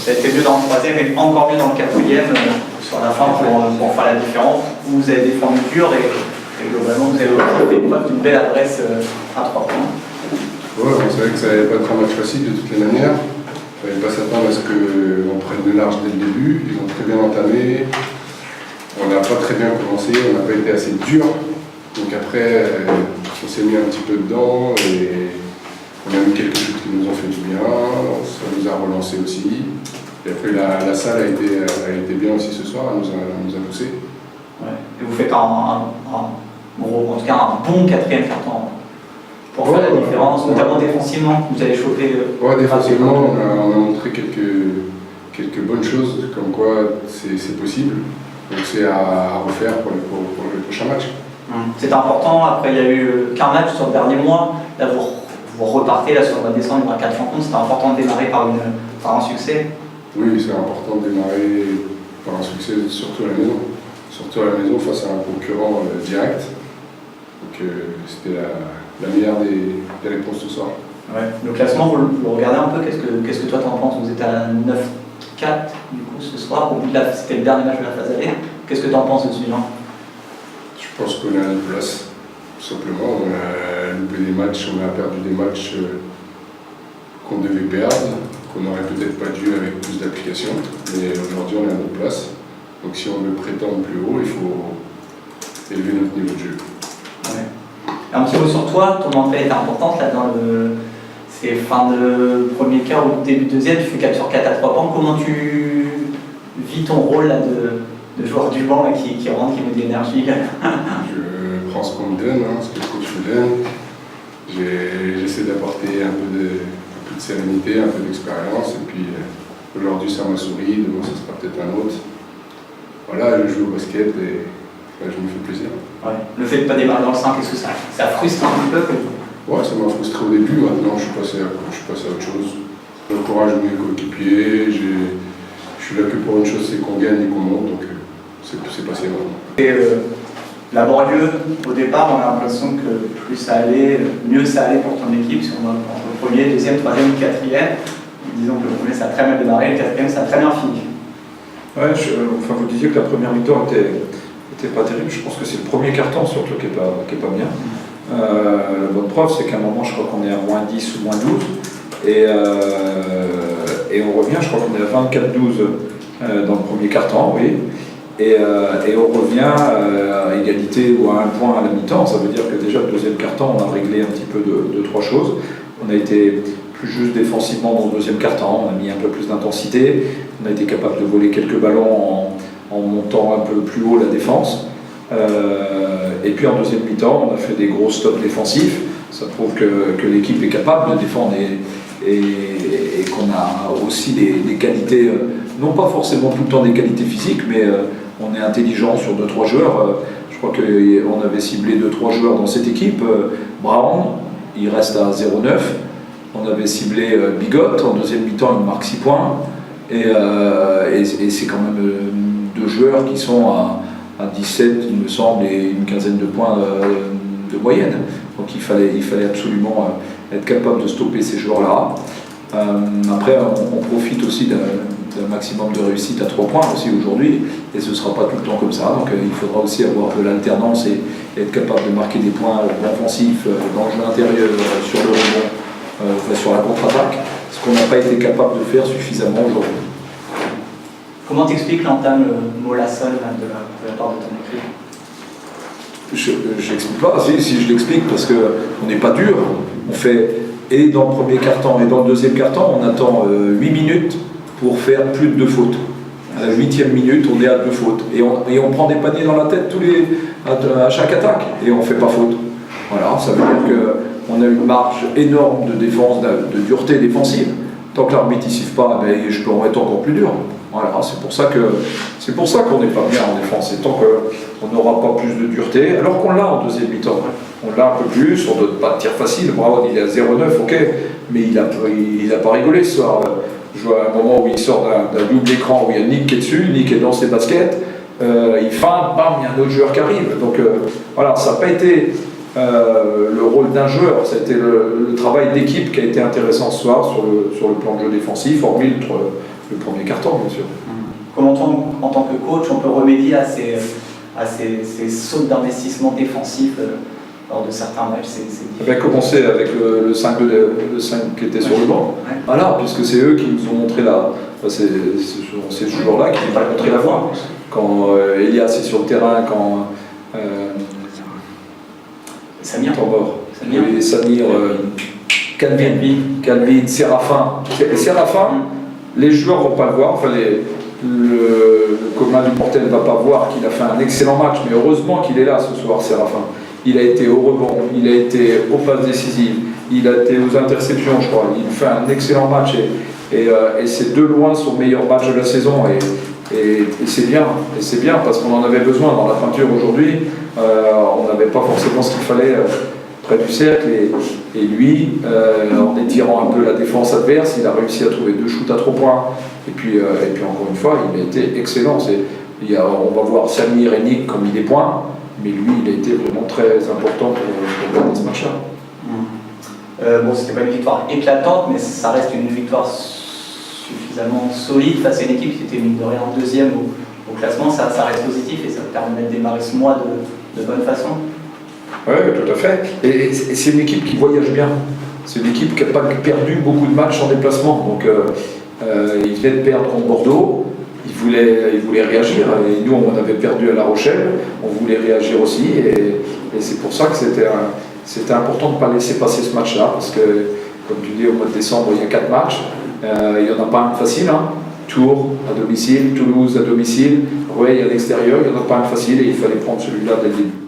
Ça a été mieux dans le troisième et encore mieux dans le quatrième sur la fin pour faire la différence. Vous avez défendu dur et globalement vous avez fait preuve d'une belle adresse à 3 points. Ouais, on savait que ça n'allait pas être un match facile de toutes les manières. Il ne fallait pas s'attendre à ce qu'on prenne le large dès le début. Ils ont très bien entamé. On n'a pas très bien commencé, on n'a pas été assez dur. Donc après, on s'est mis un petit peu dedans et on a eu quelques choses qui nous ont fait du bien. Ça nous a relancé aussi. Et après, la salle a été bien aussi ce soir, elle nous a poussé. Ouais. Et vous faites en tout cas un bon quatrième quart-temps pour faire la différence, notamment défensivement. Vous avez chopé. Ouais, défensivement, on a montré quelques bonnes choses, comme quoi c'est possible. Donc c'est à refaire pour le prochain match. C'était important. Après, il n'y a eu qu'un match sur le dernier mois. Là, vous repartez là, sur le mois de décembre, il y aura 4 rencontres. C'était important de démarrer par un succès. Oui, c'est important de démarrer par un succès, surtout à la maison. Surtout à la maison face à un concurrent direct. Donc c'était la meilleure des réponses ce soir. Ouais. Le classement, vous le regardez un peu. Qu'est-ce que toi t'en penses? Vous êtes à 9-4 du coup ce soir. C'était le dernier match de la phase aller. Qu'est-ce que tu en penses de ce bilan? Je pense qu'on est à notre place. Tout simplement, on a loupé des matchs, on a perdu des matchs qu'on devait perdre, qu'on n'aurait peut-être pas dû avec plus d'application. Mais aujourd'hui, on est à notre place. Donc si on veut prétendre plus haut, il faut élever notre niveau de jeu. Ouais. Un petit mot sur toi, ton entrée est importante là dans c'est fin de premier quart ou début de deuxième, tu fais 4 sur 4 à 3 points. Comment tu vis ton rôle là, de joueur du banc là, qui rentre, qui met de l'énergie? Je prends ce qu'on me donne, ce que le coach me donne. J'essaie d'apporter un peu de sérénité, un peu d'expérience. Et puis aujourd'hui ça m'a souri, demain ça sera peut-être un autre. Voilà, je joue au basket et je me fais plaisir. Ouais. Le fait de ne pas démarrer dans le 5, est-ce que ça frustre un petit peu? Ouais, ça m'a frustré au début, maintenant je suis passé à autre chose. J'encourage mes coéquipiers, je suis là que pour une chose, c'est qu'on gagne et qu'on monte, donc c'est passé maintenant. Et laborieux, au départ, on a l'impression que plus ça allait, mieux ça allait pour ton équipe, si on va entre le premier, deuxième, troisième ou quatrième. Disons que le premier ça a très bien démarré, le quatrième ça a très bien fini. Ouais, vous disiez que la première mi-temps était pas terrible. Je pense que c'est le premier quart-temps surtout qui est pas bien. La bonne preuve, c'est qu'à un moment, je crois qu'on est à moins 10 ou moins 12. Et on revient, je crois qu'on est à 24-12 dans le premier quart-temps, oui. Et on revient à égalité ou à un point à la mi-temps. Ça veut dire que déjà le deuxième quart-temps, on a réglé un petit peu de trois choses. On a été plus juste défensivement dans le deuxième quart-temps, on a mis un peu plus d'intensité. On a été capable de voler quelques ballons en montant un peu plus haut la défense. Et puis en deuxième mi-temps, on a fait des gros stops défensifs. Ça prouve que l'équipe est capable de défendre et qu'on a aussi des qualités, non pas forcément tout le temps des qualités physiques, mais on est intelligent sur 2-3 joueurs. Je crois qu'on avait ciblé 2-3 joueurs dans cette équipe. Brown, il reste à 0,9. On avait ciblé Bigot, en deuxième mi-temps, il marque 6 points. Et c'est quand même 2 joueurs qui sont à 17, il me semble, et une quinzaine de points de moyenne. Donc il fallait absolument être capable de stopper ces joueurs-là. Après, on profite aussi d'un maximum de réussite à 3 points aussi aujourd'hui, et ce ne sera pas tout le temps comme ça. Donc il faudra aussi avoir de l'alternance et être capable de marquer des points offensifs dans le jeu intérieur, sur le rebond, sur la contre-attaque, ce qu'on n'a pas été capable de faire suffisamment aujourd'hui. Comment t'expliques l'entame Molasson de la part de ton équipe? Je n'explique pas, si je l'explique, parce qu'on n'est pas dur. On fait, et dans le premier quart-temps et dans le deuxième quart-temps, on attend 8 minutes pour faire plus de 2 fautes. À la 8e minute, on est à 2 fautes. Et on prend des paniers dans la tête à chaque attaque, et on ne fait pas faute. Voilà, ça veut dire qu'on a une marge énorme de défense, de dureté défensive. Tant que l'arbitre ne siffle pas, je peux en être encore plus dur. Voilà, c'est pour ça qu'on n'est pas bien en défense. Et tant qu'on n'aura pas plus de dureté, alors qu'on l'a en deuxième mi-temps, on l'a un peu plus, on ne donne pas de tir facile. Brown, il est à 0,9, ok, mais il a pas rigolé ce soir. Je vois un moment où il sort d'un double écran où il y a Nick qui est dessus, Nick est dans ses baskets, il feint, bam, il y a un autre joueur qui arrive. Donc voilà, ça n'a pas été le rôle d'un joueur, ça a été le travail d'équipe qui a été intéressant ce soir sur le plan de jeu défensif, hormis le premier carton, bien sûr. Comment en tant que coach, on peut remédier à ces sautes d'investissement défensif lors de certains matchs? On va commencer avec le 5 qui était sur le banc. Ouais. Voilà, puisque c'est eux qui nous ont montré c'est ces joueurs-là qui nous ont montré la voie. Quand Elias est sur le terrain, quand Samir, Calvin, Séraphin. Séraphin, les joueurs ne vont pas le voir, enfin le commun du mortel ne va pas voir qu'il a fait un excellent match, mais heureusement qu'il est là ce soir, Séraphin. Il a été au rebond, il a été aux passes décisives, il a été aux interceptions, je crois. Il fait un excellent match et c'est de loin son meilleur match de la saison. Et c'est bien, parce qu'on en avait besoin dans la peinture aujourd'hui. On n'avait pas forcément ce qu'il fallait près du cercle et lui, en étirant un peu la défense adverse, il a réussi à trouver 2 shoots à 3 points. Et puis encore une fois, il a été excellent. On va voir Samir et Nick comme il est points, mais lui, il a été vraiment très important pour gagner ce match-là. Bon, c'était pas une victoire éclatante, mais ça reste une victoire suffisamment solide face à une équipe qui était mine de rien en deuxième au classement. Ça reste positif et ça permet de démarrer ce mois de bonne façon. Oui, tout à fait. Et c'est une équipe qui voyage bien. C'est une équipe qui n'a pas perdu beaucoup de matchs en déplacement. Donc, ils venaient de perdre contre Bordeaux. Ils voulaient réagir. Et nous, on avait perdu à La Rochelle. On voulait réagir aussi. Et c'est pour ça que c'était important de ne pas laisser passer ce match-là. Parce que, comme tu dis, au mois de décembre, il y a 4 matchs. Il n'y en a pas un facile. Tours à domicile, Toulouse à domicile, Roubaix à l'extérieur. Il n'y en a pas un facile et il fallait prendre celui-là dès le début.